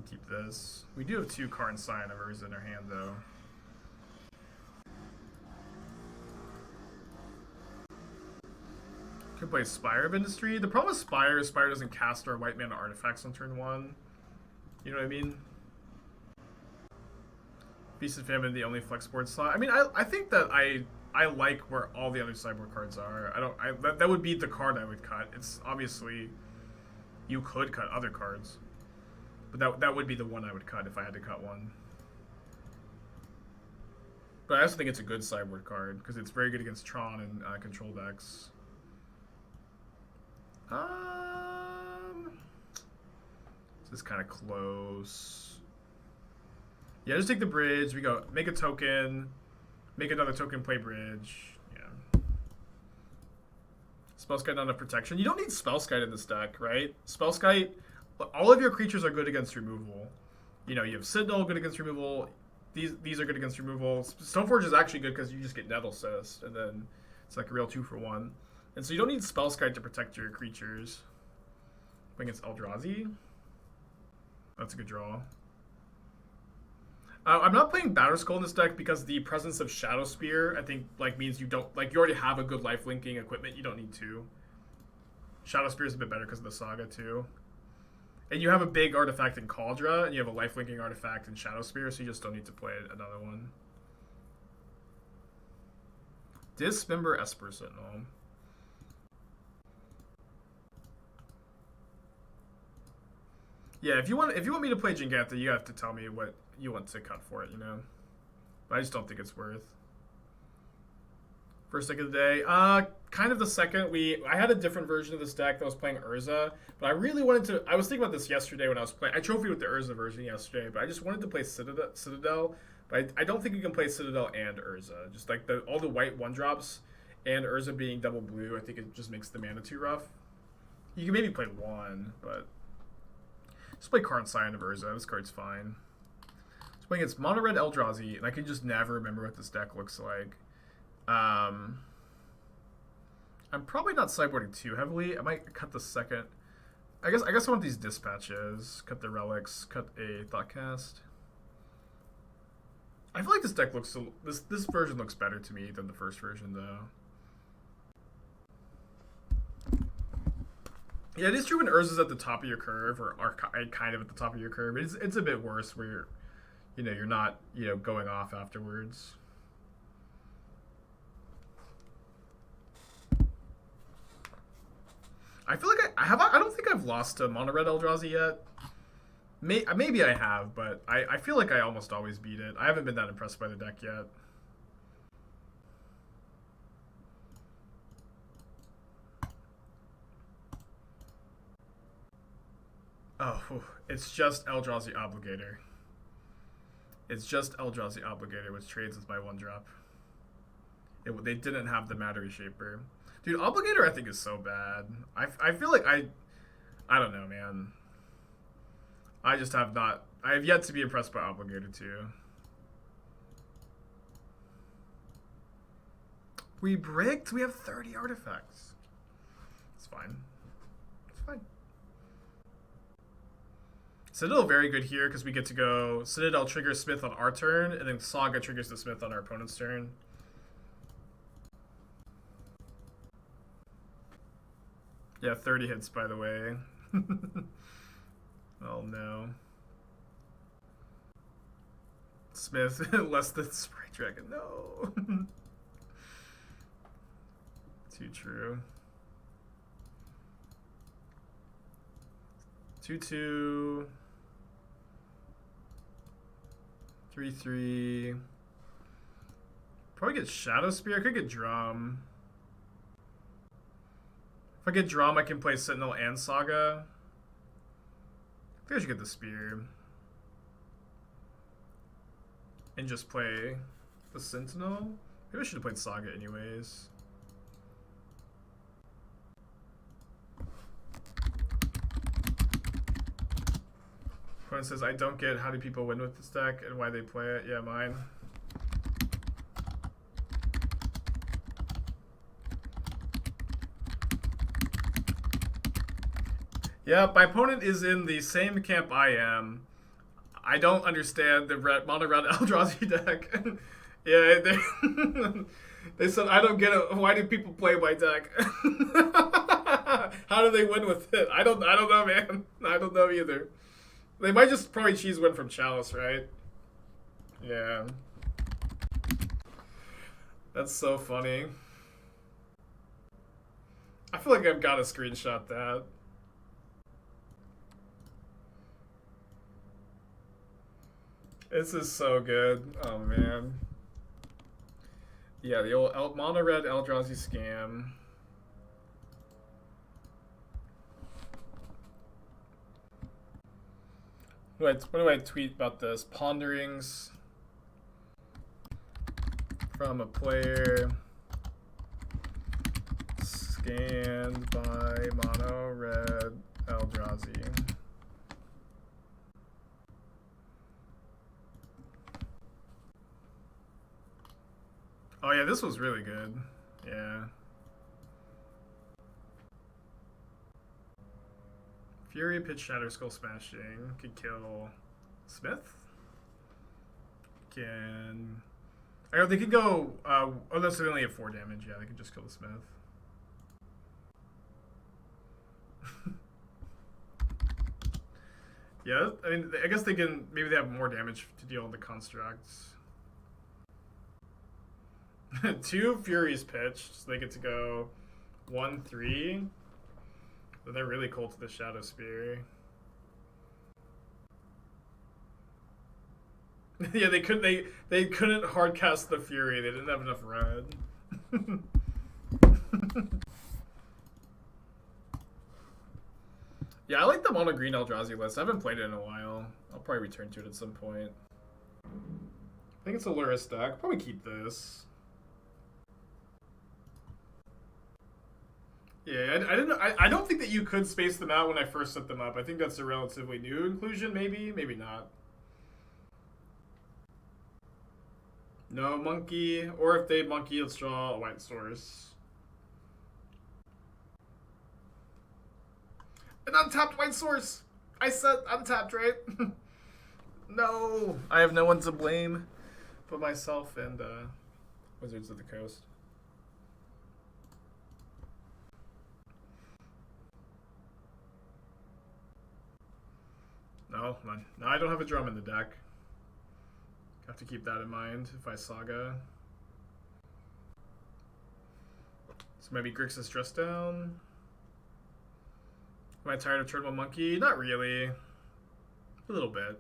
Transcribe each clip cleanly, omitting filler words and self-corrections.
can keep this. We do have 2 Karn Scion of Urza in our hand, though. Could play Spire of Industry. The problem with Spire is Spire doesn't cast our white mana artifacts on turn 1. You know what I mean? Feast and Famine, the only flex board slot. I mean, I think that I like where all the other sideboard cards are. That would be the card I would cut. It's obviously you could cut other cards, but that would be the one I would cut if I had to cut one. But I also think it's a good sideboard card because it's very good against Tron and control decks. This is kind of close. Yeah, just take the bridge. We go make a token, make another token, play bridge. Yeah. Spellskite, not enough protection. You don't need Spellskite in this deck, right? Spellskite, all of your creatures are good against removal. You know, you have Citadel good against removal. These are good against removal. Stoneforge is actually good because you just get Nettlecyst, and then it's like a real 2-for-1. And so you don't need Spellskite to protect your creatures. Playing against Eldrazi. That's a good draw. I'm not playing Batterskull in this deck because the presence of Shadowspear, I think, like means you don't you already have a good life linking equipment. You don't need to. Shadowspear is a bit better because of the Saga too. And you have a big artifact in Kaldra, and you have a life linking artifact in Shadowspear, so you just don't need to play another one. Dismember Esper Sentinel. Yeah, if you want me to play Giganta, you have to tell me what you want to cut for it, you know. But I just don't think it's worth. First deck of the day, kind of the second. I had a different version of this deck that was playing Urza, but I really wanted to. I was thinking about this yesterday when I was playing. I trophied with the Urza version yesterday, but I just wanted to play Citadel. But I don't think you can play Citadel and Urza. Just like all the white 1-drops and Urza being double blue, I think it just makes the mana too rough. You can maybe play one, but just play Karn Scion of Urza. This card's fine. It's playing against Mono Red Eldrazi, and I can just never remember what this deck looks like. I'm probably not sideboarding too heavily. I might cut the second. I guess I want these dispatches. Cut the relics. Cut a Thoughtcast. I feel like this deck looks this version looks better to me than the first version though. Yeah, it is true when Urza's at the top of your curve, or kind of at the top of your curve. It's a bit worse where you're not going off afterwards. I feel like I don't think I've lost to Mono Red Eldrazi yet. Maybe I have, but I feel like I almost always beat it. I haven't been that impressed by the deck yet. Oh, it's just Eldrazi Obligator. It's just Eldrazi Obligator, which trades as my 1-drop. They didn't have the Matter Shaper. Dude, Obligator I think is so bad. I feel like I don't know, man. I have yet to be impressed by Obligator 2. We bricked? We have 30 artifacts. It's fine. It's fine. Citadel very good here because we get to go Citadel triggers Smith on our turn, and then Saga triggers the Smith on our opponent's turn. Yeah, 30 hits, by the way. Oh, no. Smith, less than Spray Dragon. No. Too true. 2/2. 3/3. Probably get Shadowspear. I could get Drum. If I get Drum, I can play Sentinel and Saga. I think I should get the Spear. And just play the Sentinel. Maybe I should have played Saga anyways. Opponent says, I don't get how do people win with this deck and why they play it. Yeah, mine. Yeah, my opponent is in the same camp I am. I don't understand the mono red Eldrazi deck. Yeah, they said I don't get it. Why do people play my deck? How do they win with it? I don't know, man. I don't know either. They might just probably cheese win from Chalice, right? Yeah. That's so funny. I feel like I've got to screenshot that. This is so good. Oh, man. Yeah, the old mono red Eldrazi scam. What do I tweet about this? Ponderings from a player scanned by mono red Eldrazi. Oh yeah, this was really good. Yeah. Fury pitch Shatter Skull Smashing could kill Smith. Can they could go oh that's they only have 4 damage, yeah, they could just kill the Smith. Yeah, I mean I guess they can maybe they have more damage to deal with the constructs. 2 Furies pitched, so they get to go 1-3. Then they're really cold to the Shadowspear. Yeah, they couldn't hardcast the Fury. They didn't have enough red. Yeah, I like the mono green Eldrazi list. I haven't played it in a while. I'll probably return to it at some point. I think it's a Luris deck. Probably keep this. Yeah, I don't think that you could space them out when I first set them up. I think that's a relatively new inclusion, maybe not. No monkey, or if they monkey, let's draw a white source. An untapped white source. I said untapped, right? No, I have no one to blame but myself and Wizards of the Coast. No, I don't have a drum in the deck. Have to keep that in mind if I Saga. So maybe Grixis Dress Down. Am I tired of Turtle Monkey? Not really. A little bit.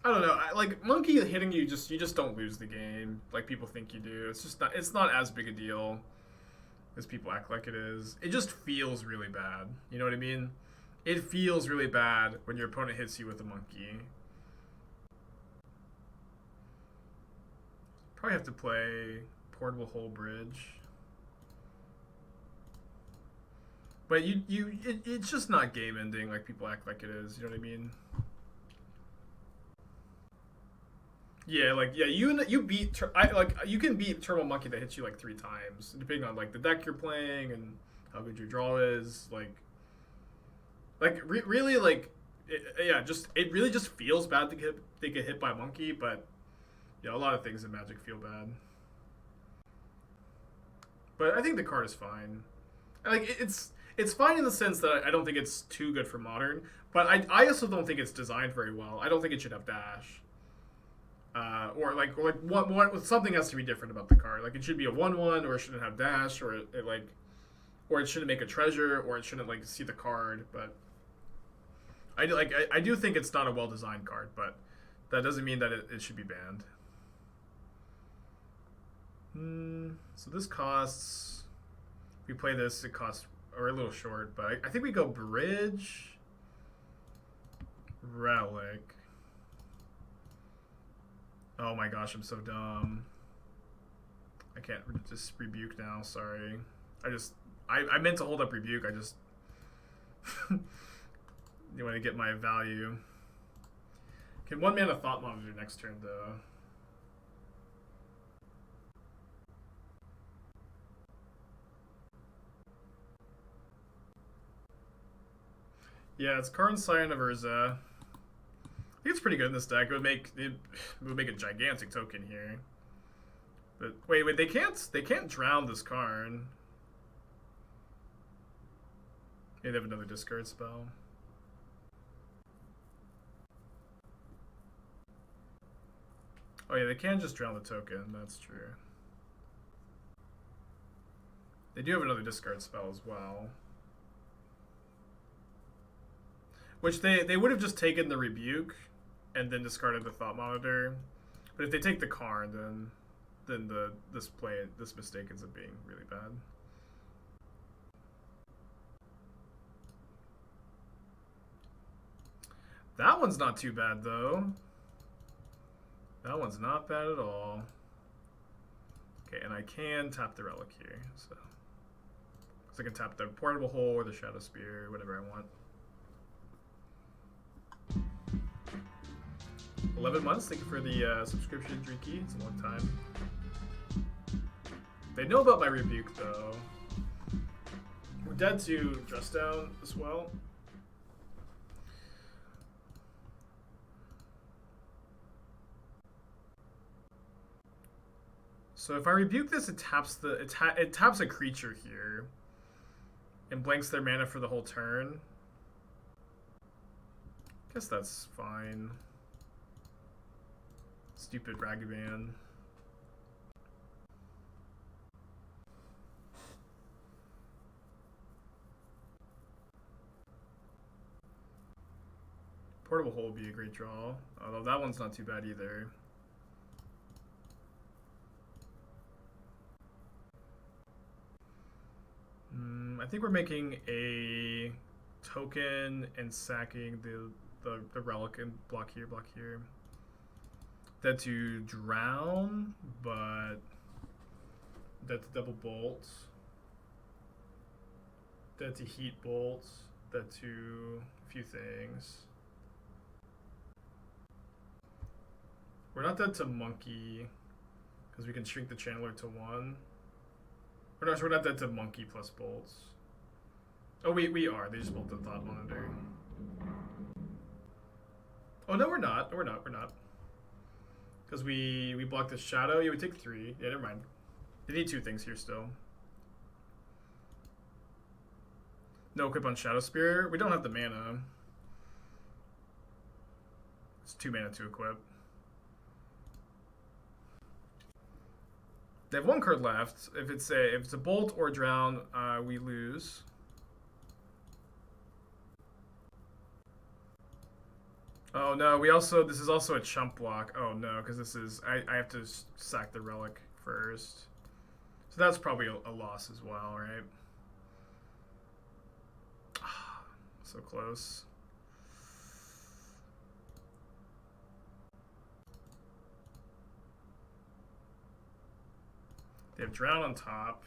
I don't know. Like Monkey hitting you just don't lose the game like people think you do. It's not as big a deal as people act like it is. It just feels really bad. You know what I mean? It feels really bad when your opponent hits you with a monkey. Probably have to play Portable Hull Bridge. But it's just not game ending like people act like it is. You know what I mean? Yeah, like you beat you can beat Turtle Monkey that hits you like 3 times depending on like the deck you're playing and how good your draw is. Really, it really just feels bad to get hit by a monkey, but yeah, a lot of things in Magic feel bad. But I think the card is fine. Like it's fine in the sense that I don't think it's too good for Modern, but I also don't think it's designed very well. I don't think it should have dash. Something has to be different about the card. Like it should be a 1/1, or it shouldn't have dash, or it shouldn't make a treasure, or it shouldn't like see the card, but. I do think it's not a well-designed card, but that doesn't mean that it should be banned. So this costs... If we play this, it costs... Or a little short, but I think we go Bridge... Relic... Oh my gosh, I'm so dumb. I can't just Rebuke now, sorry. I meant to hold up Rebuke, I just... You want to get my value. Can 1 mana Thought Monitor next turn, though. Yeah, it's Karn, Scion of Urza. it's pretty good in this deck. It would make a gigantic token here. But wait, they can't drown this Karn. Yeah, they have another discard spell. Oh yeah, they can just drown the token. That's true. They do have another discard spell as well. Which they would have just taken the Rebuke and then discarded the Thought Monitor. But if they take the Karn, then this mistake ends up being really bad. That one's not too bad though. That one's not bad at all. Okay, and I can tap the Relic here, so I can tap the Portable Hole or the Shadowspear, whatever I want. 11 months. Thank you for the subscription, Drinky. It's a long time. They know about my Rebuke though. We're dead to Dress Down as well. So if I Rebuke this, it taps a creature here, and blanks their mana for the whole turn. Guess that's fine. Stupid Ragavan. Portable Hole would be a great draw, although that one's not too bad either. I think we're making a token and sacking the Relic and block here. Dead to drown, but dead to double bolt. Dead to heat bolt. Dead to a few things. We're not dead to monkey because we can shrink the channeler to 1. We're not dead to monkey plus bolts. Oh, we are. They just bolt the Thought Monitor. Oh no, we're not. We're not. Because we block the shadow. Yeah, we take 3. Yeah, never mind. They need 2 things here still. No equip on Shadowspear. We don't have the mana. It's 2 mana to equip. They have 1 card left. If it's a bolt or drown, we lose. Oh no, this is also a chump block. Oh no, because this is I have to sack the Relic first. So that's probably a loss as well, right? So close. They have Drown on top,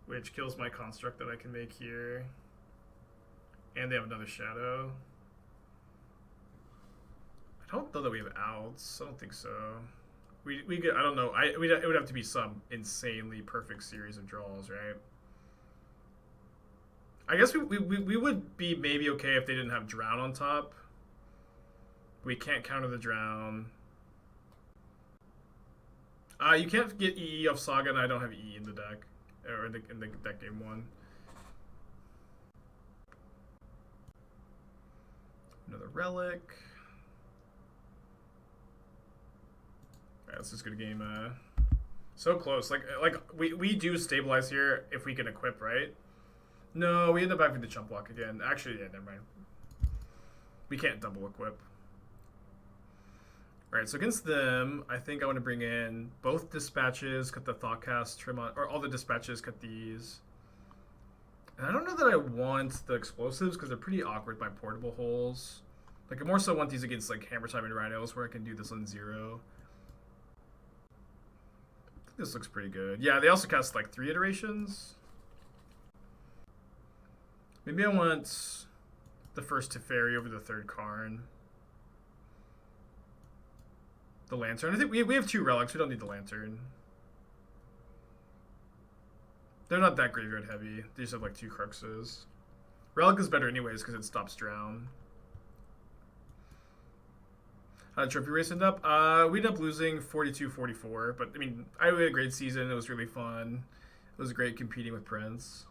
which kills my construct that I can make here. And they have another Shadow. I don't know that we have outs. I don't think so. We get, I don't know. It would have to be some insanely perfect series of draws, right? I guess we would be maybe okay if they didn't have Drown on top. We can't counter the Drown. You can't get EE off Saga, and I don't have EE in the deck, or in the deck game 1. Another Relic. Alright, let's just go to game. So close. Like we do stabilize here if we can equip, right? No, we end up having to chump block again. Actually, yeah, never mind. We can't double equip. Alright, so against them, I think I want to bring in both dispatches, cut the Thoughtcast, trim on, or all the dispatches, cut these. And I don't know that I want the explosives because they're pretty awkward by portable holes. Like, I more so want these against like Hammer Time and Rhinos where I can do this on 0. I think this looks pretty good. Yeah, they also cast like 3 iterations. Maybe I want the first Teferi over the third Karn. The Lantern. I think we have 2 relics. We don't need the Lantern. They're not that graveyard heavy. They just have like 2 Cruxes. Relic is better anyways because it stops Drown. How did trophy race end up? We ended up losing 42-44, but I mean, I had a great season. It was really fun. It was great competing with Prince.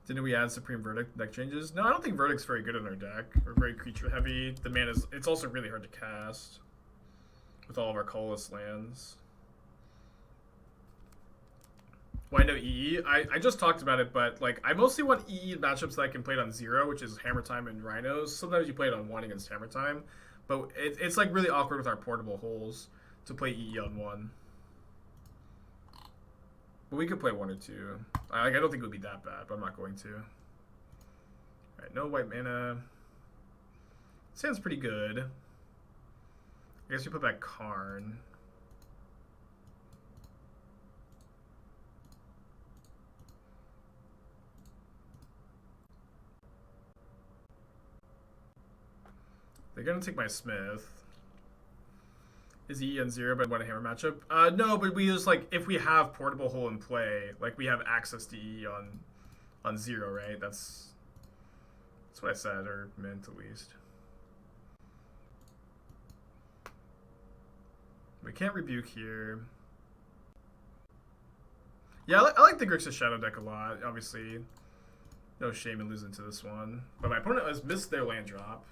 Didn't we add Supreme Verdict deck changes? No, I don't think Verdict's very good in our deck. We're very creature heavy. The mana is, it's also really hard to cast with all of our colorless lands. Why no EE? I just talked about it, but like I mostly want EE matchups that I can play it on 0, which is Hammer Time and Rhinos. Sometimes you play it on 1 against Hammer Time, but it's like really awkward with our portable holes to play EE on 1. But we could play 1 or 2. I don't think it would be that bad, but I'm not going to. Alright, no white mana. Sounds pretty good. I guess we put back Karn. They're gonna take my Smith. Is he on 0 but want a hammer matchup? No, but we just like if we have portable hole in play, like we have access to E on 0, right? That's what I said, or meant at least. We can't rebuke here. Yeah, I like the Grixis Shadow deck a lot. Obviously, no shame in losing to this one. But my opponent has missed their land drop.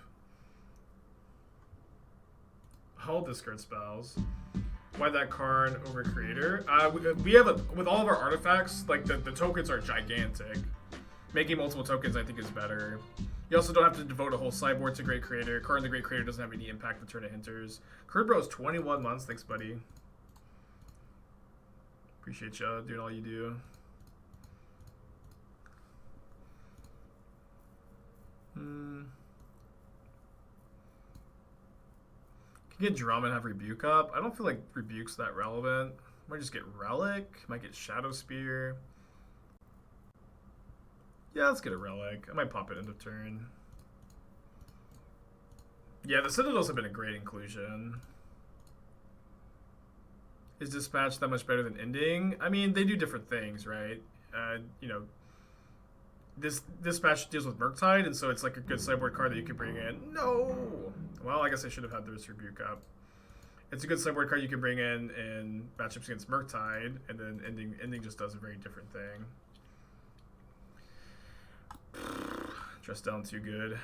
Hull discard spells. Why that Karn over Creator? We have with all of our artifacts, like the tokens are gigantic. Making multiple tokens, I think, is better. You also don't have to devote a whole sideboard to Great Creator. Karn the Great Creator doesn't have any impact the turn it enters. Kurdbro is 21 months. Thanks, buddy. Appreciate you doing all you do. Get Drum and have Rebuke up. I don't feel like Rebuke's that relevant. Might just get Relic. Might get Shadowspear. Yeah, let's get a Relic. I might pop it end of turn. Yeah, the Citadels have been a great inclusion. Is Dispatch that much better than Ending? I mean, they do different things, right? You know, this Dispatch deals with Murktide, and so it's like a good sideboard card that you can bring in. No! Well, I guess I should have had this Rebuke up. It's a good sideboard card you can bring in matchups against Murktide, and then Ending just does a very different thing. Dress down too good.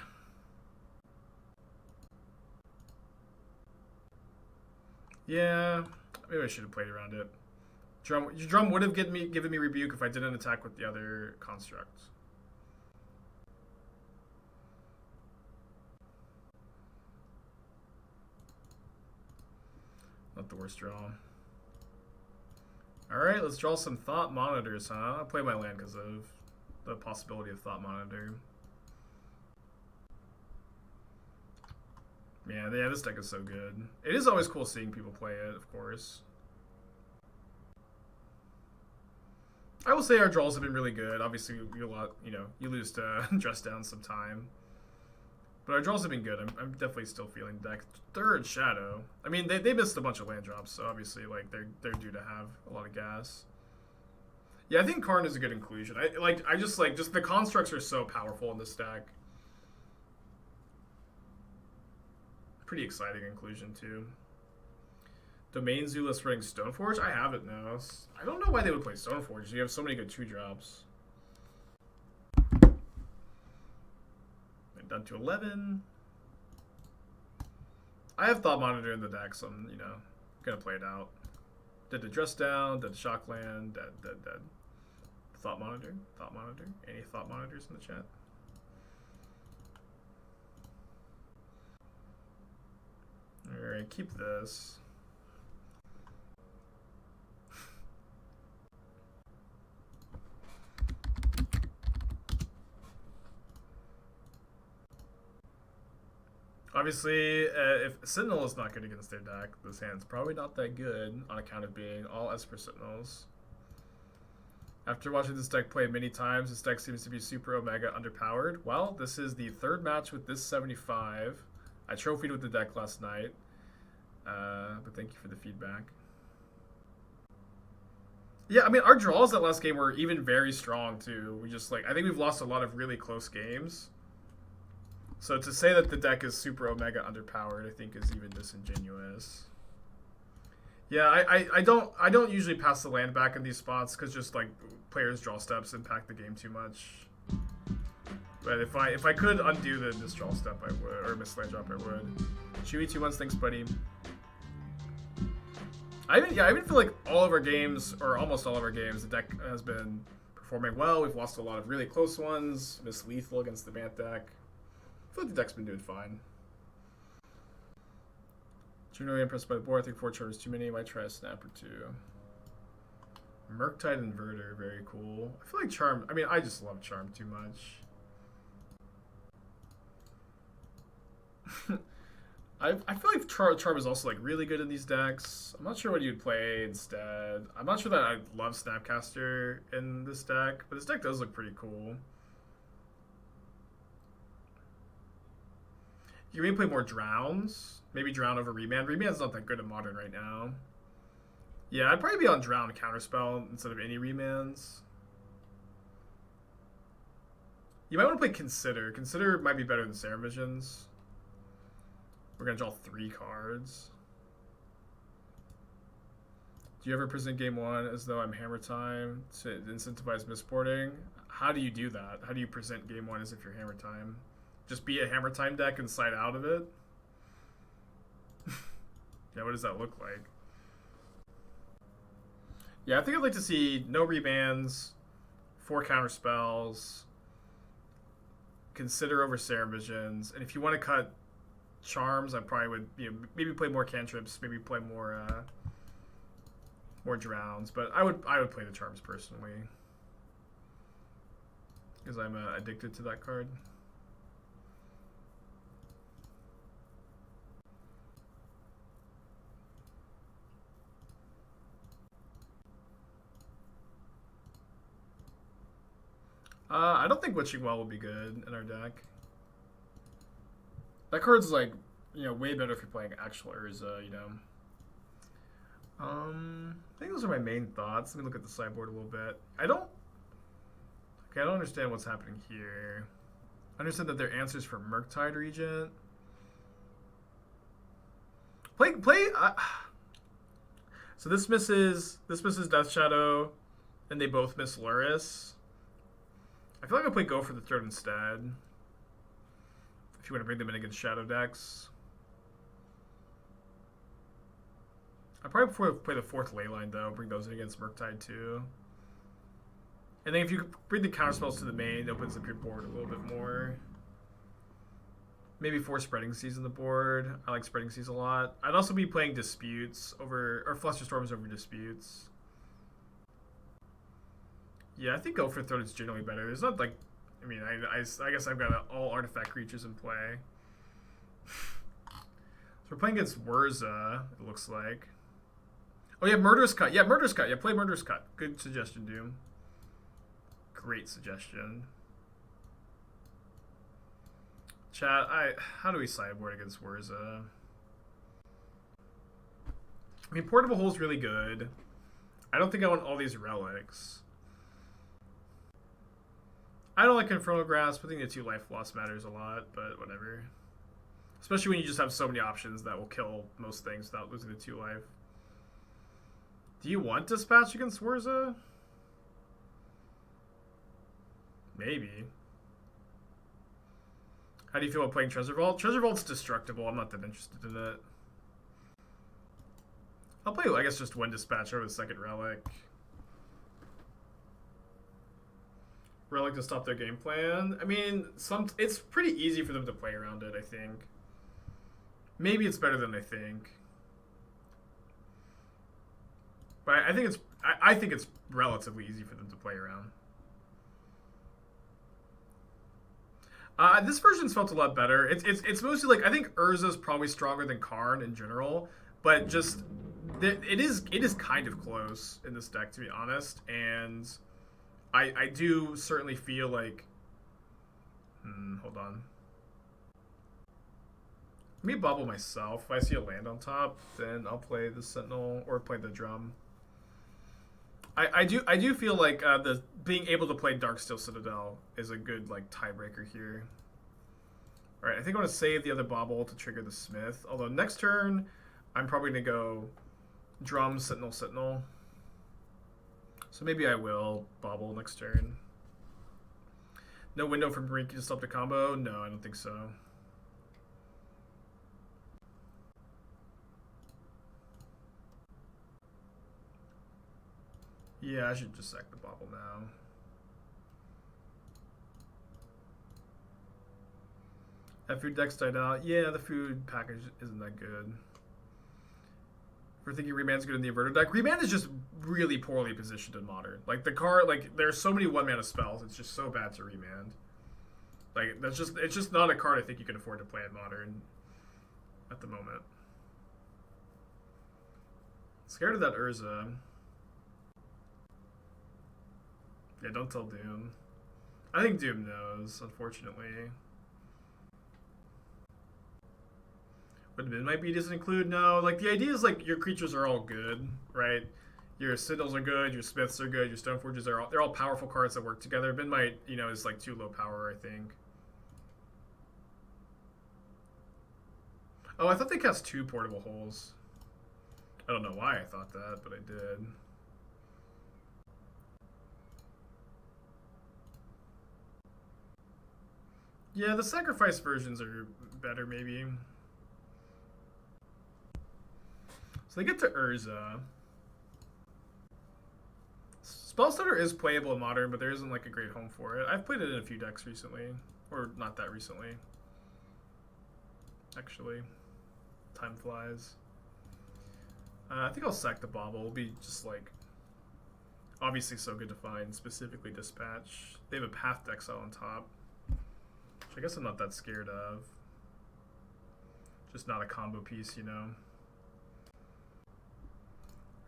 Yeah, maybe I should have played around it. Drum would have given me Rebuke if I didn't attack with the other constructs. Not the worst draw. Alright, let's draw some Thought Monitors, huh? I'll play my land because of the possibility of Thought Monitor. Yeah, this deck is so good. It is always cool seeing people play it, of course. I will say our draws have been really good. Obviously, you lose to Dress Down sometime. But our draws have been good. I'm definitely still feeling deck. Third Shadow. I mean, they missed a bunch of land drops, so obviously, like they're due to have a lot of gas. Yeah, I think Karn is a good inclusion. Just the constructs are so powerful in this deck. Pretty exciting inclusion too. Domain Zulus running Stoneforge? I have it now. I don't know why they would play Stoneforge. You have so many good 2-drops. Down to 11. I have Thought Monitor in the deck, so I'm, gonna play it out. Dead to Dress Down, dead to Shockland, dead. Thought Monitor. Any Thought Monitors in the chat? Alright, keep this. Obviously, if Sentinel is not good against their deck, this hand's probably not that good on account of being all Esper Sentinels. After watching this deck play many times, this deck seems to be super omega underpowered. Well, this is the third match with this 75. I trophied with the deck last night, but thank you for the feedback. Yeah, I mean, our draws that last game were even very strong, too. I think we've lost a lot of really close games. So to say that the deck is super omega underpowered, I think is even disingenuous. Yeah, I don't usually pass the land back in these spots because just like players' draw steps impact the game too much. But if I could undo the misdraw step, I would, or miss land drop, I would. Chewy 2-1, thanks, buddy. I even feel like all of our games, or almost all of our games, the deck has been performing well. We've lost a lot of really close ones. Missed lethal against the Bant deck. I feel like the deck's been doing fine. Generally impressed by the board. I think 4 charges too many. Might try a snap or 2. Murktide Inverter, very cool. I feel like Charm. I mean, I just love Charm too much. I feel like Charm is also like really good in these decks. I'm not sure what you'd play instead. I'm not sure that I love Snapcaster in this deck, but this deck does look pretty cool. You may play more Drowns. Maybe Drown over Remand. Remand's not that good in Modern right now. Yeah, I'd probably be on Drown Counterspell instead of any Remands. You might want to play Consider. Consider might be better than Serum Visions. We're going to draw 3 cards. Do you ever present game 1 as though I'm Hammer Time to incentivize misboarding? How do you do that? How do you present game 1 as if you're Hammer Time? Just be a Hammer Time deck and slide out of it? Yeah, what does that look like? Yeah, I think I'd like to see no rebands, 4 counter spells, Consider over Serum Visions, and if you want to cut Charms, I probably would, you know, maybe play more cantrips, maybe play more Drowns, but I would play the Charms personally because I'm addicted to that card. I don't think Witching Well will be good in our deck. That card's like, you know, way better if you're playing actual Urza, you know. I think those are my main thoughts. Let me look at the sideboard a little bit. I don't understand what's happening here. I understand that they're answers for Murktide Regent. So this misses Death Shadow, and they both miss Luris. I feel like I'll play Go for the Throat instead. If you want to bring them in against Shadow decks. I'd probably play the 4th Leyline though, bring those in against Murktide too. And then if you bring the counterspells to the main, it opens up your board a little bit more. Maybe 4 Spreading Seas on the board. I like Spreading Seas a lot. I'd also be playing Disputes over, or Flusterstorms over Disputes. Yeah, I think Go for Throat is generally better. There's not like, I mean, I guess I've got all artifact creatures in play. So we're playing against Urza, it looks like. Oh yeah, Murderous Cut. Yeah, Murderous Cut. Yeah, play Murderous Cut. Good suggestion, Doom. Great suggestion. Chat, how do we sideboard against Urza? I mean, Portable Hole's really good. I don't think I want all these relics. I don't like Infernal Grasp. I think the 2 life loss matters a lot, but whatever. Especially when you just have so many options that will kill most things without losing the 2 life. Do you want Dispatch against Urza? Maybe. How do you feel about playing Treasure Vault? Treasure Vault's destructible. I'm not that interested in it. I'll play, I guess, just 1 Dispatch over the 2nd Relic. Relic to stop their game plan. I mean, it's pretty easy for them to play around it, I think. Maybe it's better than I think. But I think it's relatively easy for them to play around. This version's felt a lot better. It's mostly like, I think Urza's probably stronger than Karn in general, but just it is kind of close in this deck, to be honest, and I do certainly feel like hold on. Let me Bauble myself. If I see a land on top, then I'll play the Sentinel or play the Drum. I do feel like the being able to play Darksteel Citadel is a good like tiebreaker here. Alright, I think I want to save the other Bauble to trigger the Smith. Although next turn, I'm probably going to go Drum, Sentinel, Sentinel. So maybe I will Bauble next turn. No window for Manriki to stop the combo? No, I don't think so. Yeah, I should just sack the Bauble now. That food deck's died out. Yeah, the food package isn't that good. We're thinking Remand's good in the Inverter deck. Remand is just really poorly positioned in Modern. Like, the card, like, there's so many 1-mana spells, it's just so bad to Remand. Like, it's just not a card I think you can afford to play in Modern at the moment. Scared of that Urza. Yeah, don't tell Doom. I think Doom knows, unfortunately. But Midnight Beat doesn't include? No. Like, the idea is, like, your creatures are all good, right? Your Citadels are good, your Smiths are good, your Stoneforges are all... They're all powerful cards that work together. Midnight, you know, is, like, too low power, I think. Oh, I thought they cast 2 portable holes. I don't know why I thought that, but I did. Yeah, the sacrifice versions are better, maybe. So they get to Urza. Spellstutter is playable in Modern, but there isn't like a great home for it. I've played it in a few decks recently. Or not that recently. Actually. Time flies. I think I'll sack the Bauble. It'll be just like... obviously so good to find. Specifically Dispatch. They have a Path to Exile on top. Which I guess I'm not that scared of. Just not a combo piece, you know.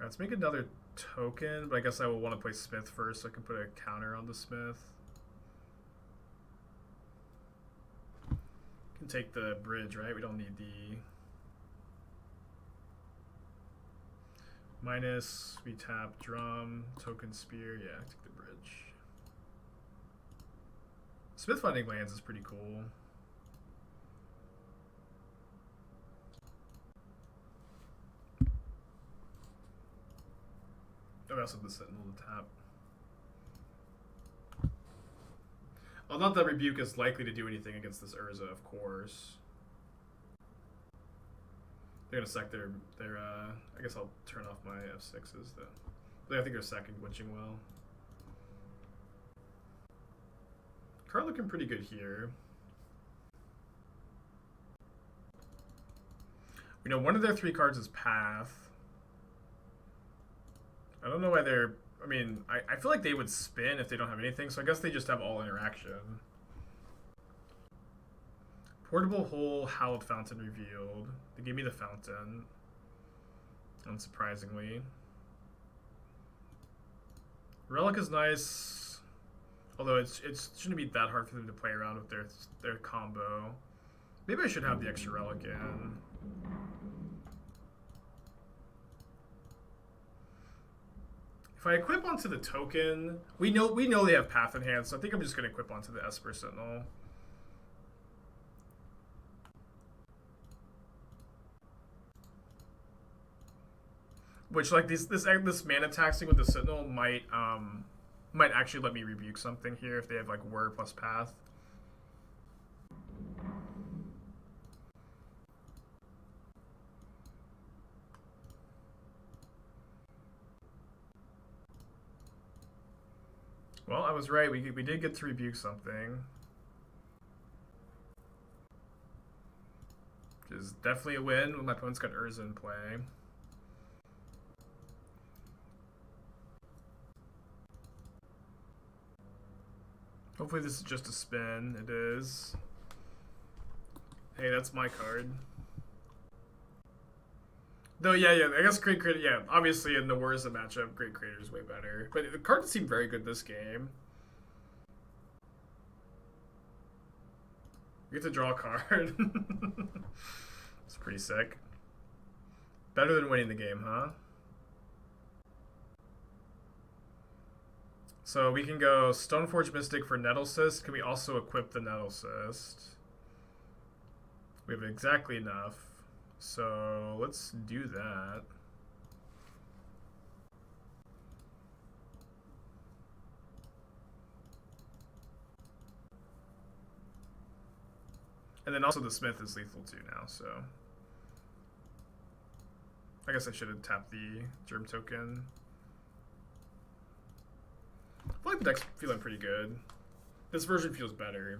Alright, let's make another token, but I guess I will want to play Smith first so I can put a counter on the Smith. Can take the bridge, right? We don't need the... minus, we tap Drum, token Spear, yeah, take the bridge. Smith finding lands is pretty cool. Oh, I also have the Sentinel to tap. Well, not that Rebuke is likely to do anything against this Urza, of course. They're gonna sack their I guess I'll turn off my F6s though. I think they're sacking Witching Well. Card looking pretty good here. We know one of their 3 cards is Path. I don't know why they're... I mean, I feel like they would spin if they don't have anything, so I guess they just have all interaction. Portable Hole, Hallowed Fountain revealed. They gave me the Fountain. Unsurprisingly. Relic is nice. Although it shouldn't be that hard for them to play around with their combo. Maybe I should have the extra Relic in. If I equip onto the token, we know they have Path in hand, so I think I'm just gonna equip onto the Esper Sentinel. Which, like, this mana taxing with the Sentinel might actually let me rebuke something here if they have like Whir plus Path. Well, I was right. We did get to rebuke something. Which is definitely a win when my opponent's got Urza in play. Hopefully this is just a spin. It is. Hey, that's my card. Though, yeah, I guess Great Creator, yeah, obviously in the Urza matchup, Great Creator is way better. But the cards seem very good this game. You get to draw a card. It's pretty sick. Better than winning the game, huh? So we can go Stoneforge Mystic for Nettlecyst. Can we also equip the Nettlecyst? We have exactly enough. So let's do that. And then also the Smith is lethal too now, so I guess I should have tapped the Germ token. I feel like the deck's feeling pretty good. This version feels better.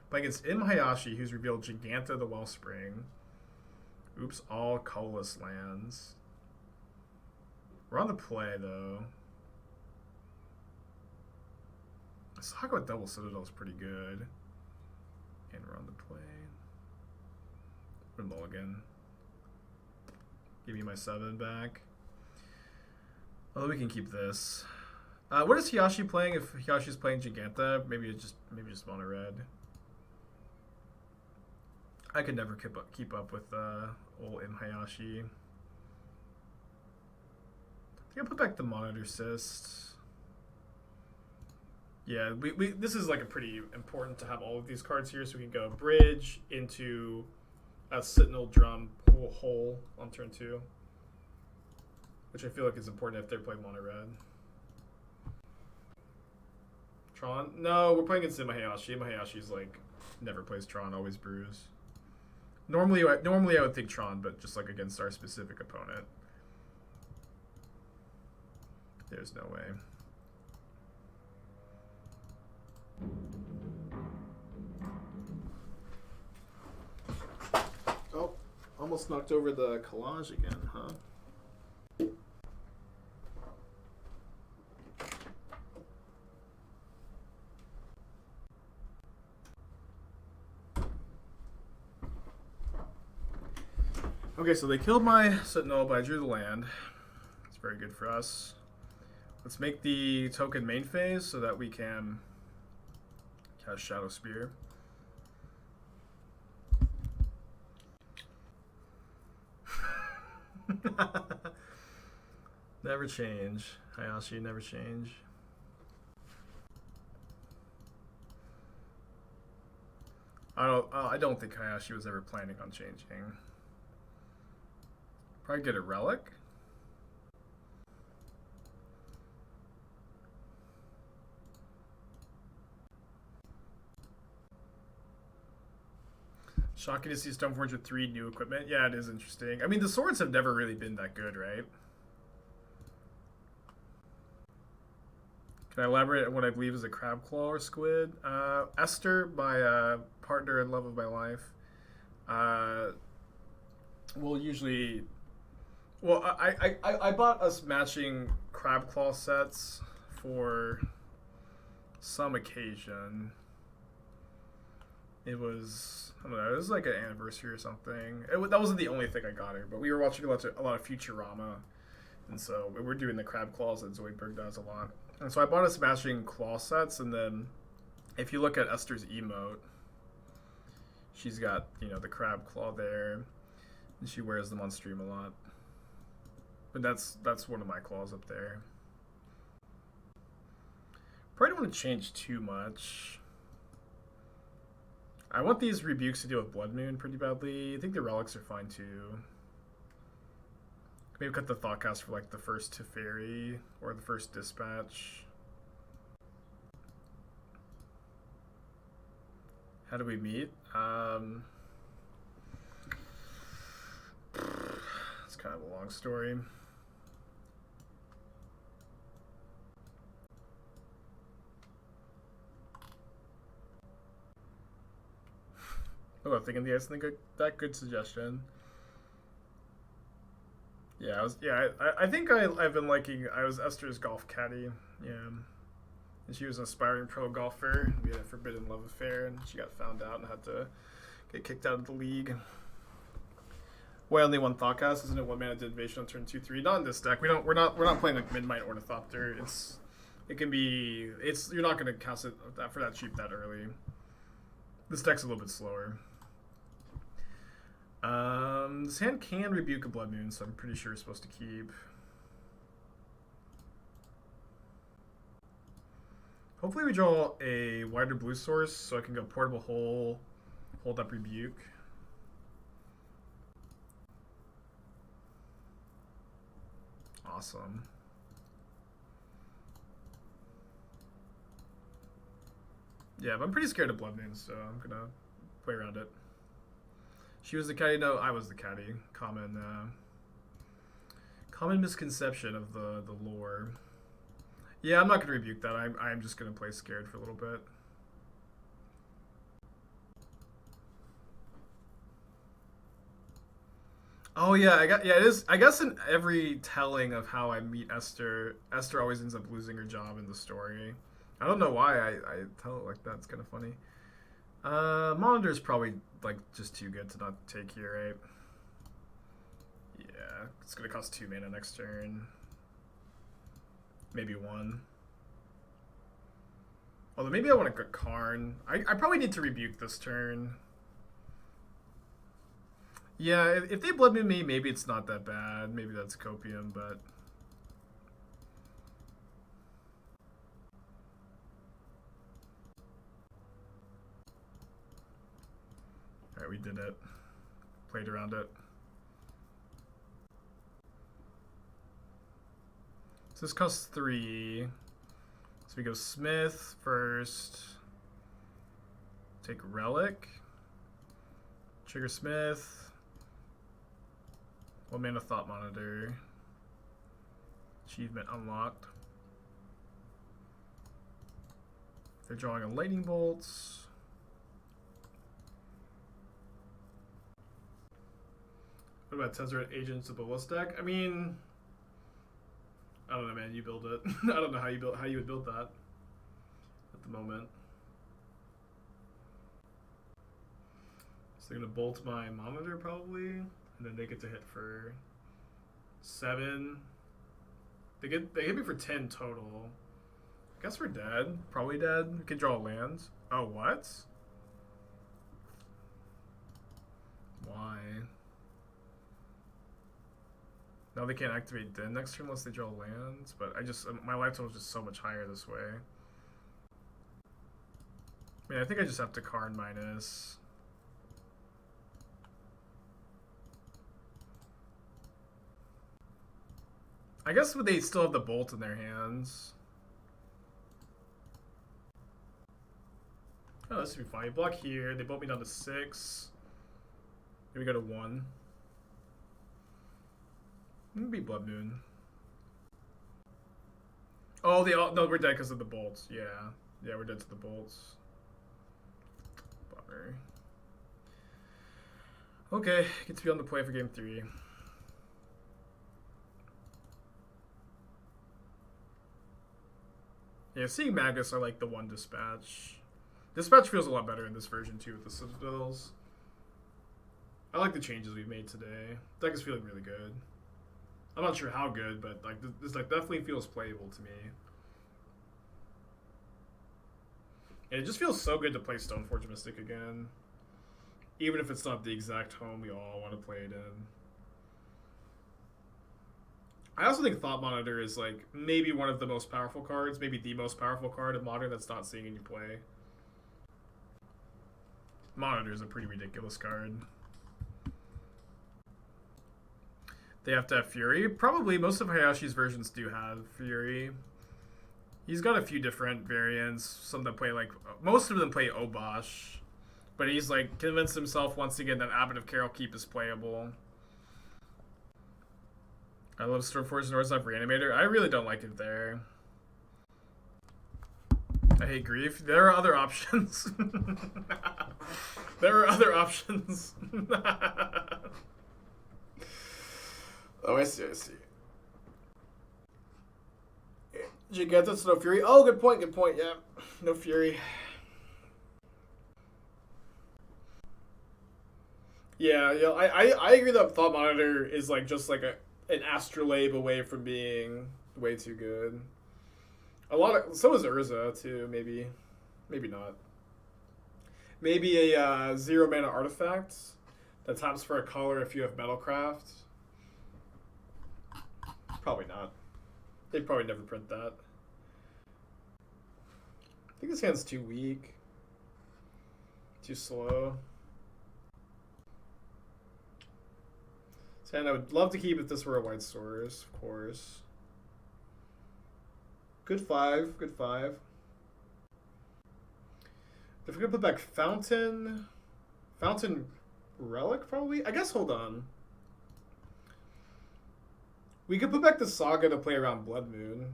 Playing against Hayashi, who's revealed Giganta the Wellspring. Oops, all colorless lands. We're on the play, though. Saga with double Citadel is pretty good. And we're on the play. We're mulligan. Give me my 7 back. Although we can keep this. What is Hiyashi playing? If Hiyashi's playing Giganta, maybe just mono red. I could never keep up with old Hayashi. I think I'll put back the Monitor Cyst. Yeah, this is like a pretty important to have all of these cards here, so we can go Bridge into a Sentinel Drum hole on turn 2, which I feel like is important if they're playing mono red. Tron? No, we're playing against Hayashi. Hayashi's like never plays Tron, always brews. Normally I would think Tron, but just like against our specific opponent, there's no way. Oh, almost knocked over the collage again, huh? Okay, so they killed my Sentinel, but I drew the land. It's very good for us. Let's make the token main phase so that we can cast Shadowspear. Never change. Hayashi, never change. I don't think Hayashi was ever planning on changing. Probably get a Relic. Shocking to see Stoneforge with 3 new equipment. Yeah, it is interesting. I mean, the swords have never really been that good, right? Can I elaborate on what I believe is a crab claw or squid? Esther, my partner and love of my life, will usually... Well, I bought us matching crab claw sets for some occasion. It was, I don't know, it was like an anniversary or something. That wasn't the only thing I got her, but we were watching a lot of Futurama, and so we were doing the crab claws that Zoidberg does a lot. And so I bought us matching claw sets, and then if you look at Esther's emote, she's got, you know, the crab claw there, and she wears them on stream a lot. But that's one of my claws up there. Probably don't want to change too much. I want these rebukes to deal with Blood Moon pretty badly. I think the relics are fine too. Maybe cut the Thoughtcast for like the first Teferi or the first Dispatch. How do we meet? It's kind of a long story. Oh, I'm thinking the ice. That good suggestion. Yeah, I think I've been liking. I was Esther's golf caddy. Yeah, and she was an aspiring pro golfer. We had a forbidden love affair, and she got found out and had to get kicked out of the league. Why only one Thoughtcast? Isn't it one mana invasion on turn 2/3? Not in this deck. We're not playing like Midnight Ornithopter. You're not gonna cast it for that cheap that early. This deck's a little bit slower. This hand can rebuke a Blood Moon, so I'm pretty sure it's supposed to keep. Hopefully we draw a wider blue source so I can go Portable Hole, Hold up Rebuke. Awesome. Yeah, but I'm pretty scared of Blood Moon, so I'm gonna play around it. She was the caddy. No, I was the caddy. Common misconception of the lore. Yeah, I'm not gonna rebuke that. I'm just gonna play scared for a little bit. Oh yeah, it is. I guess in every telling of how I meet Esther, Esther always ends up losing her job in the story. I don't know why I tell it like that. It's kind of funny. Monitor's probably like just too good to not take here, right? Yeah, it's gonna cost 2 mana next turn. Maybe 1. Although maybe I want to go Karn. I probably need to rebuke this turn. Yeah, if they Blood Moon me, maybe it's not that bad. Maybe that's Copium, but... Alright, we did it. Played around it. So this costs 3. So we go Smith first. Take Relic. Trigger Smith. 1 mana Thought Monitor. Achievement unlocked. They're drawing a Lightning Bolts. What about Tezzeret Agents of Ballistic? I mean, I don't know, man. You build it. I don't know how you would build that at the moment. So they're gonna bolt my monitor probably. And then they get to hit for 7. They hit me for 10 total. I guess we're dead. Probably dead. We can draw lands. Oh, what? Why? Now they can't activate Den next turn unless they draw lands. But my life total is just so much higher this way. I mean, I think I just have to Karn minus. I guess they still have the bolt in their hands. Oh, this should be fine. You block here. They bolt me down to 6. Here we go to 1. Maybe Blood Moon. Oh, no, we're dead because of the bolts. Yeah. Yeah, we're dead to the bolts. Bummer. Okay, get to be on the play for game 3. Yeah, seeing Magus, I like the 1 Dispatch. Dispatch feels a lot better in this version too with the Citadels. I like the changes we've made today. Deck is feeling really good. I'm not sure how good, but like this like definitely feels playable to me. And it just feels so good to play Stoneforge Mystic again. Even if it's not the exact home we all want to play it in. I also think Thought Monitor is like maybe one of the most powerful cards, maybe the most powerful card in Modern that's not seeing any play. Monitor is a pretty ridiculous card. They have to have Fury. Probably most of Hayashi's versions do have Fury. He's got a few different variants. Some that play like most of them play Obosh, but he's like convinced himself once again that Abbot of Carol Keep is playable. I love Stoneforge Northside Reanimator. I really don't like it there. I hate Grief. There are other options. There are other options. Oh, I see, I see. Did you get this? No Fury? Oh, good point, yeah. No Fury. Yeah, I agree that Thought Monitor is like just like an astrolabe away from being way too good. So is Urza too, maybe not. Maybe a 0 mana artifact that taps for a color if you have Metalcraft. Probably not. They'd probably never print that. I think this hand's too weak. Too slow. 10, I would love to keep if this were a white source, of course. Good 5, good 5. If we're gonna put back Fountain Relic, probably? I guess, hold on. We could put back the Saga to play around Blood Moon.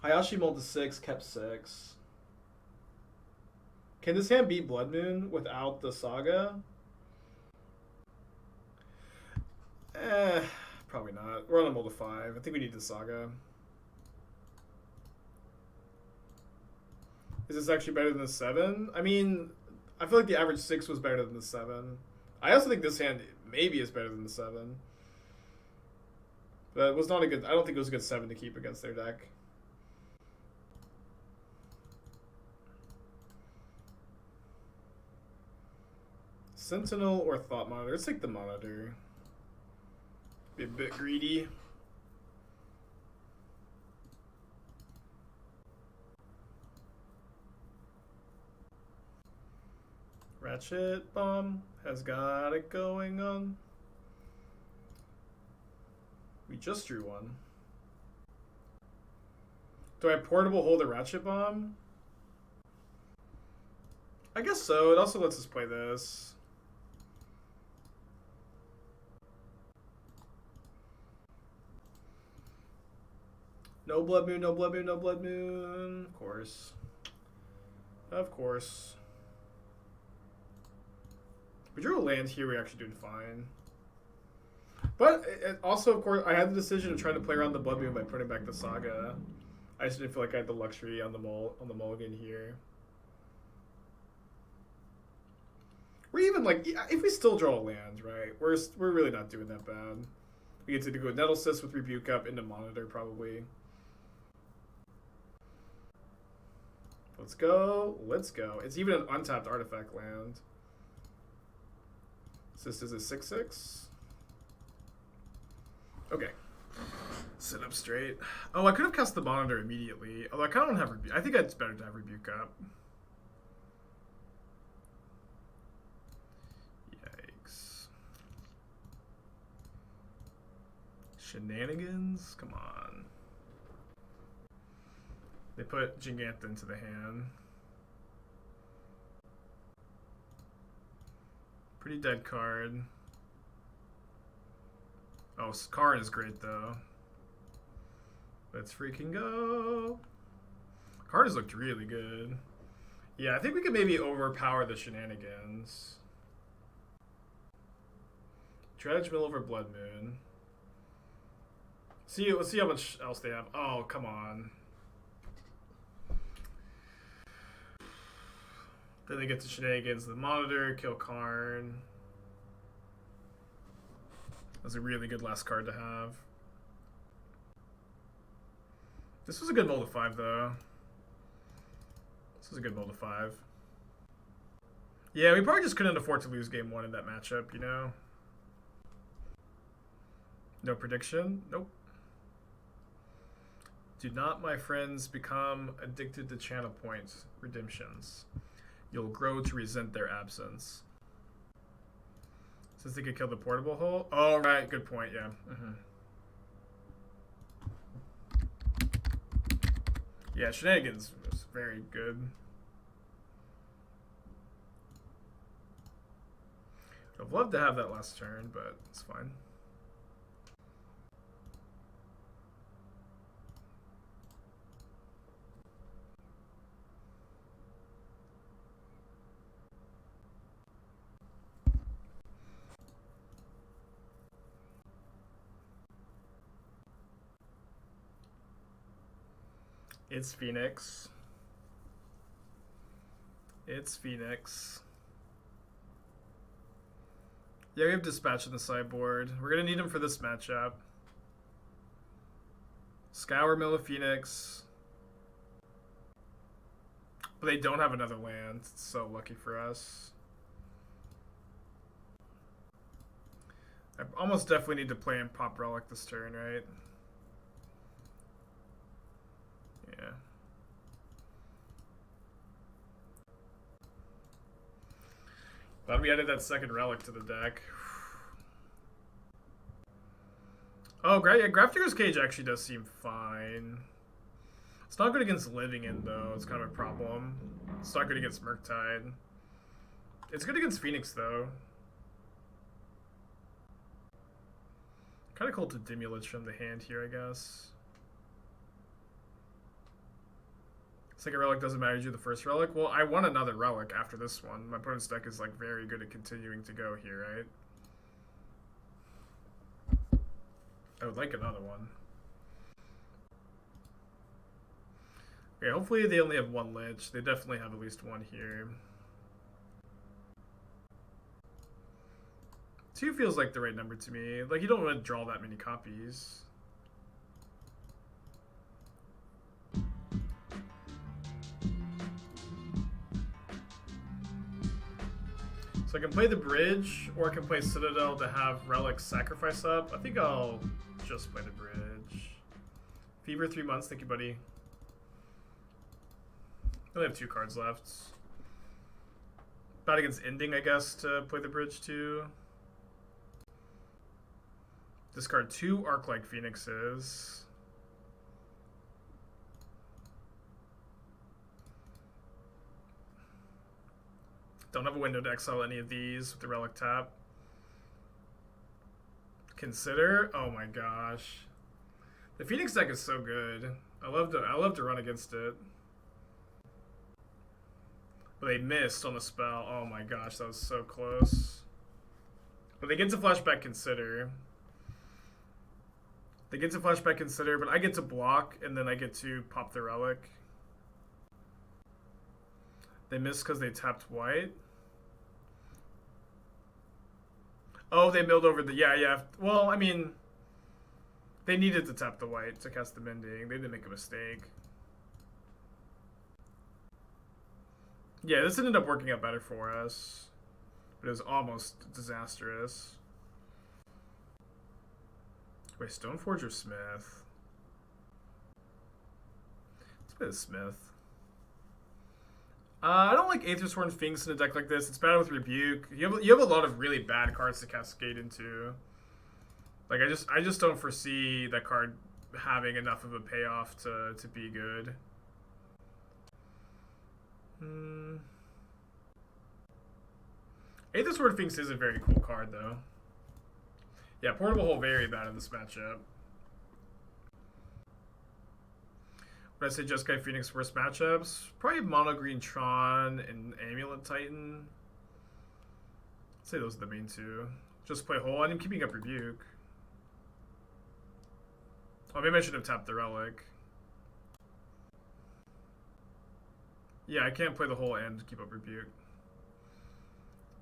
Hayashi mulled to 6, kept 6. Can this hand beat Blood Moon without the Saga? Probably not. We're on a mull to 5. I think we need the Saga. Is this actually better than the 7? I mean, I feel like the average 6 was better than the 7. I also think this hand maybe is better than the 7. But it was not a good... I don't think it was a good 7 to keep against their deck. Sentinel or Thought Monitor? Let's take the Monitor. Be a bit greedy. Ratchet Bomb has got it going on. We just drew one. Do I portable hold a Ratchet Bomb? I guess so. It also lets us play this. No Blood Moon, no Blood Moon, no Blood Moon. Of course. Of course. We drew a land here, we're actually doing fine. But also, of course, I had the decision of trying to play around the Blood Moon by putting back the Saga. I just didn't feel like I had the luxury on the mulligan here. We're even like, if we still draw a land, right? We're really not doing that bad. We get to go Nettlecyst with Rebuke up into Monitor probably. Let's go. Let's go. It's even an untapped artifact land. This is a 6/6. Okay. Sit up straight. Oh, I could have cast the Monitor immediately. Although I kind of don't have Rebuke. I think it's better to have Rebuke up. Yikes. Shenanigans? Come on. They put Gigantha into the hand. Pretty dead card. Oh, Karn is great though. Let's freaking go. Karn has looked really good. Yeah, I think we could maybe overpower the Shenanigans. Dredge Mill over Blood Moon. Let's see how much else they have. Oh, come on. Then they get to Shenanigans, the Monitor, kill Karn. That's a really good last card to have. This was a good mull to 5, though. This was a good mull to 5. Yeah, we probably just couldn't afford to lose game 1 in that matchup, you know? No prediction? Nope. Do not, my friends, become addicted to channel points redemptions. You'll grow to resent their absence. Since they could kill the portable hole? Oh, right. Good point, yeah. Yeah, Shenanigans was very good. I'd love to have that last turn, but it's fine. It's Phoenix. It's Phoenix. Yeah, we have Dispatch in the sideboard. We're going to need him for this matchup. Scour Mill of Phoenix. But they don't have another land. It's so lucky for us. I almost definitely need to play and pop Relic this turn, right? Yeah. Glad we added that second Relic to the deck. Oh, yeah, Grafdigger's Cage actually does seem fine. It's not good against Living In, though. It's kind of a problem. It's not good against Murktide. It's good against Phoenix, though. Kind of cool to Dimulage from the hand here, I guess. Second relic doesn't matter. You do the first relic. Well, I want another relic after this one. My opponent's deck is like very good at continuing to go here, right? I would like another one. Okay, hopefully they only have one Lich. They definitely have at least one here. 2 feels like the right number to me. Like, you don't want to draw that many copies. So I can play the Bridge, or I can play Citadel to have Relic sacrifice up. I think I'll just play the Bridge. Fever 3 months, thank you, buddy. I only have 2 cards left. Bad against Ending, I guess, to play the Bridge too. Discard 2 Arc-like Phoenixes. Don't have a window to exile any of these with the Relic tap. Consider? Oh my gosh. The Phoenix deck is so good. I love to run against it. But they missed on the spell. Oh my gosh, that was so close. But they get to flashback Consider. They get to flashback Consider, but I get to block, and then I get to pop the Relic. They missed because they tapped white. Oh, they milled over the... Yeah. Well, I mean... They needed to tap the white to cast the Mending. They didn't make a mistake. Yeah, this ended up working out better for us. But it was almost disastrous. Wait, Stoneforge or Smith? Let's play the Smith. I don't like Aether's Horn Sphinx in a deck like this. It's bad with Rebuke. You have a lot of really bad cards to cascade into. Like I just don't foresee that card having enough of a payoff to be good. Aether's Horn Sphinx is a very cool card though. Yeah, Portable Hole very bad in this matchup. Would I say Jeskai Phoenix worst matchups? Probably Mono Green Tron and Amulet Titan. I'd say those are the main 2. Just play Hole. I'm keeping up Rebuke. Oh, maybe I should have tapped the Relic. Yeah, I can't play the Hole and keep up Rebuke.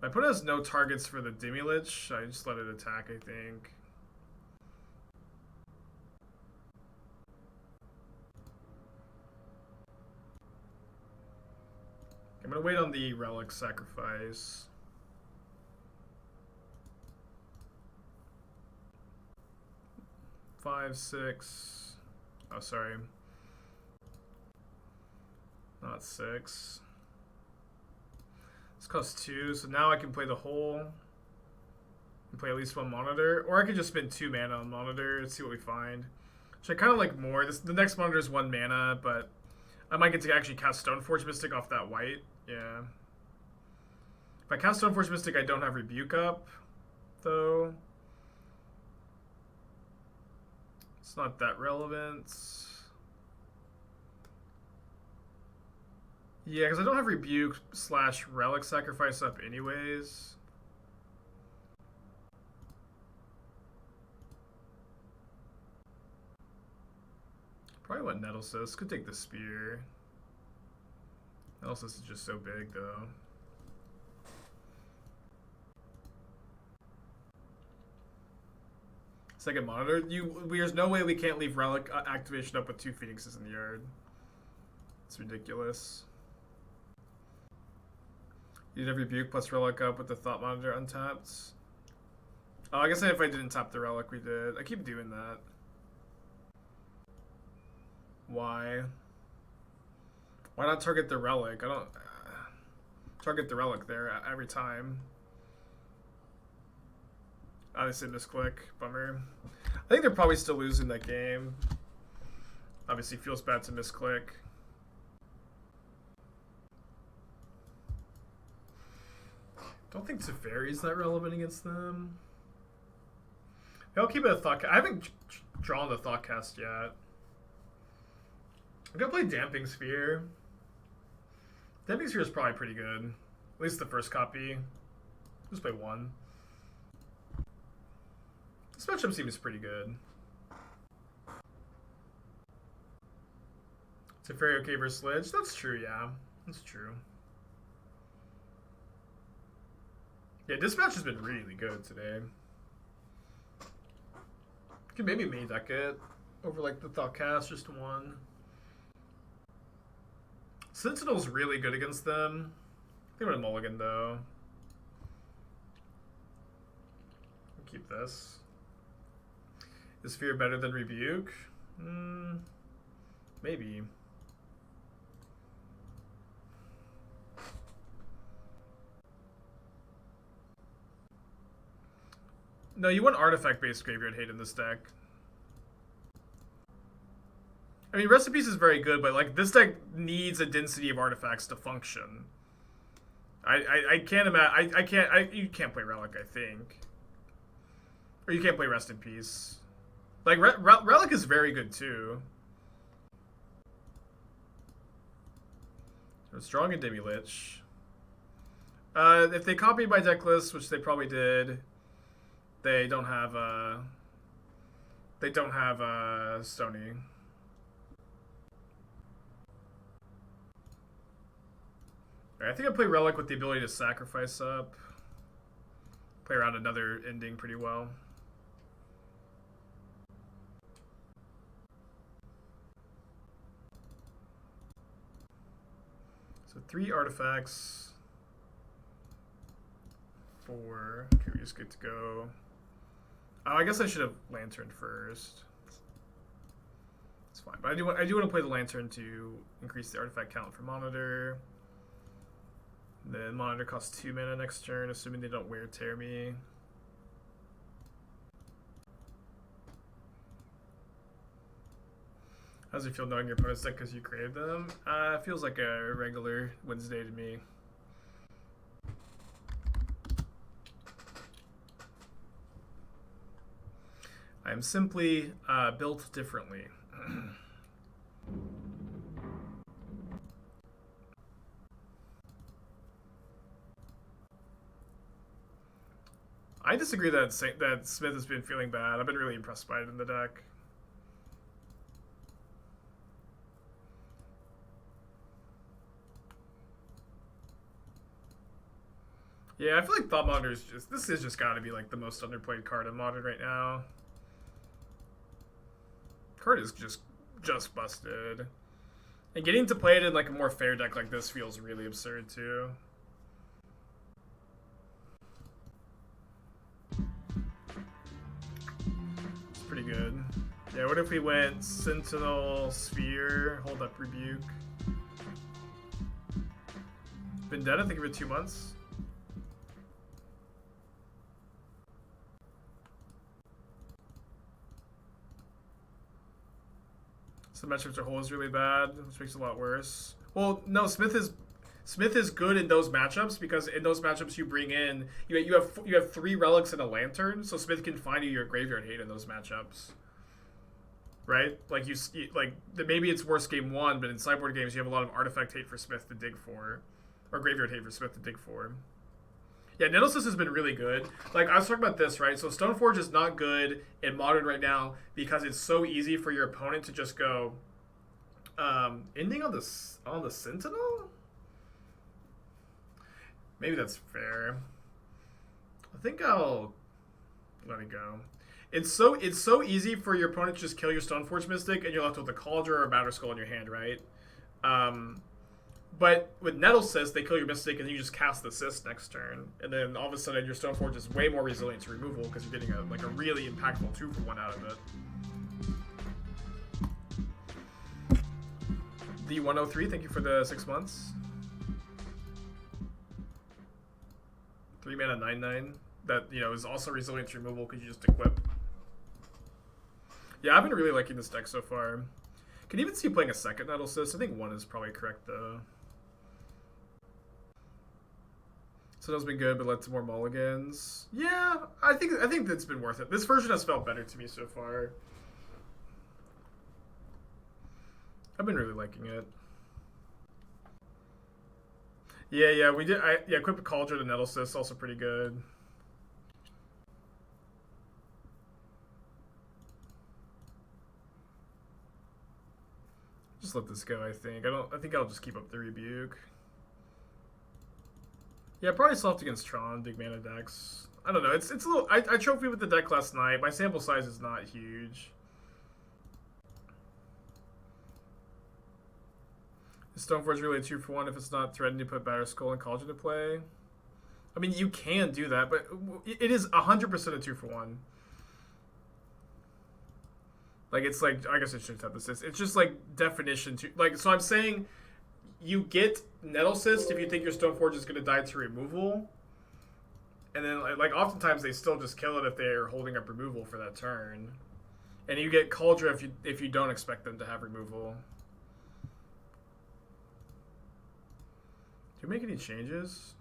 My opponent has no targets for the Dimulage. I just let it attack, I think. I'm gonna wait on the Relic sacrifice. Five, 6. Oh, sorry. Not 6. This costs 2, so now I can play the Hole. And play at least 1 Monitor. Or I could just spend 2 mana on Monitor and see what we find. Which I kind of like more. The next Monitor is 1 mana, but I might get to actually cast Stoneforge Mystic off that white. Yeah. If I cast Stoneforge Mystic, I don't have Rebuke up, though. It's not that relevant. Yeah, because I don't have Rebuke / Relic Sacrifice up anyways. Probably want Nettlecyst. Could take the Spear. Nettlecyst is just so big, though. Second Monitor. There's no way we can't leave Relic activation up with 2 Phoenixes in the yard. It's ridiculous. You'd have Rebuke plus Relic up with the Thought Monitor untapped. Oh, I guess if I didn't tap the Relic, we did. I keep doing that. Why? Why not target the Relic? I don't... target the Relic there every time. Obviously misclick. Bummer. I think they're probably still losing that game. Obviously feels bad to misclick. Don't think Teferi is that relevant against them. I'll keep it a thought. I haven't drawn the Thoughtcast yet. I'm gonna play Damping Sphere. Damping Sphere is probably pretty good. At least the first copy. Just play one. This matchup seems pretty good. Teferi okay versus Lich? That's true, yeah. That's true. Yeah, this match has been really good today. Could maybe main deck it over like the Thoughtcast, just one. Sentinel's really good against them. I think I'm gonna mulligan though. Keep this. Is Fear better than Rebuke? Maybe. No, you want artifact-based Graveyard Hate in this deck. I mean, Recipes is very good, but like this deck needs a density of artifacts to function. I can't imagine. You can't play Relic, I think, or you can't play Rest in Peace. Like Relic is very good too. So strong and Demi Lich. If they copied my deck list, which they probably did, they don't have Stony. I think I play Relic with the ability to sacrifice up. Play around another ending pretty well. So 3 artifacts. 4. Okay, we just get to go. Oh, I guess I should have Lantern first. It's fine, but I do want to play the Lantern to increase the artifact count for Monitor. Then Monitor costs 2 mana next turn, assuming they don't Wear Tear me. How does it feel knowing your opponent's deck because you created them? It feels like a regular Wednesday to me. I am simply built differently. I disagree that Smith has been feeling bad. I've been really impressed by it in the deck. Yeah, I feel like Thought Monitor is this has just got to be like the most underplayed card in Modern right now. Card is just busted. And getting to play it in like a more fair deck like this feels really absurd too. It's pretty good. Yeah, what if we went Sentinel, Sphere, hold up Rebuke. Vendetta, think of it 2 months. So the matchup to hold is really bad, which makes it a lot worse. Well, no, Smith is good in those matchups because in those matchups you bring in you have 3 relics and a lantern, so Smith can find you your graveyard hate in those matchups. Right? Like maybe it's worse game 1, but in sideboard games you have a lot of artifact hate for Smith to dig for, or graveyard hate for Smith to dig for. Yeah, Nettlecyst has been really good. Like, I was talking about this, right? So Stoneforge is not good in Modern right now because it's so easy for your opponent to just go, ending on the Sentinel? Maybe that's fair. I think I'll let it go. It's so easy for your opponent to just kill your Stoneforge Mystic and you're left with a Kaldra or a Batterskull in your hand, right? But with Nettlecyst, they kill your Mystic and you just cast the Cyst next turn. And then all of a sudden your Stoneforge is way more resilient to removal because you're getting a really impactful 2-for-1 out of it. The 103, thank you for the 6 months. 3 mana 9/9. that is also resilient to removal because you just equip. Yeah, I've been really liking this deck so far. Can even see playing a second Nettlecyst. I think one is probably correct though. Citadel's been good, but led to more mulligans. Yeah, I think that's been worth it. This version has felt better to me so far. I've been really liking it. Yeah, we did. Yeah, equip Kaldra to Nettlecyst, also pretty good. Just let this go. I think I'll just keep up the rebuke. Yeah, probably soft against Tron, big mana decks. I don't know. It's a little. I trophied with the deck last night. My sample size is not huge. Is Stoneforge really a 2-for-1 if it's not threatening to put Batterskull and Kaldra to play? I mean, you can do that, but it is 100% a 2-for-1. Like, it's like, I guess I should have this. It's just like definition to, like, so I'm saying you get Nettlecyst if you think your Stoneforge is going to die to removal. And then, like, oftentimes they still just kill it if they're holding up removal for that turn. And you get Kaldra if you don't expect them to have removal. Do you make any changes?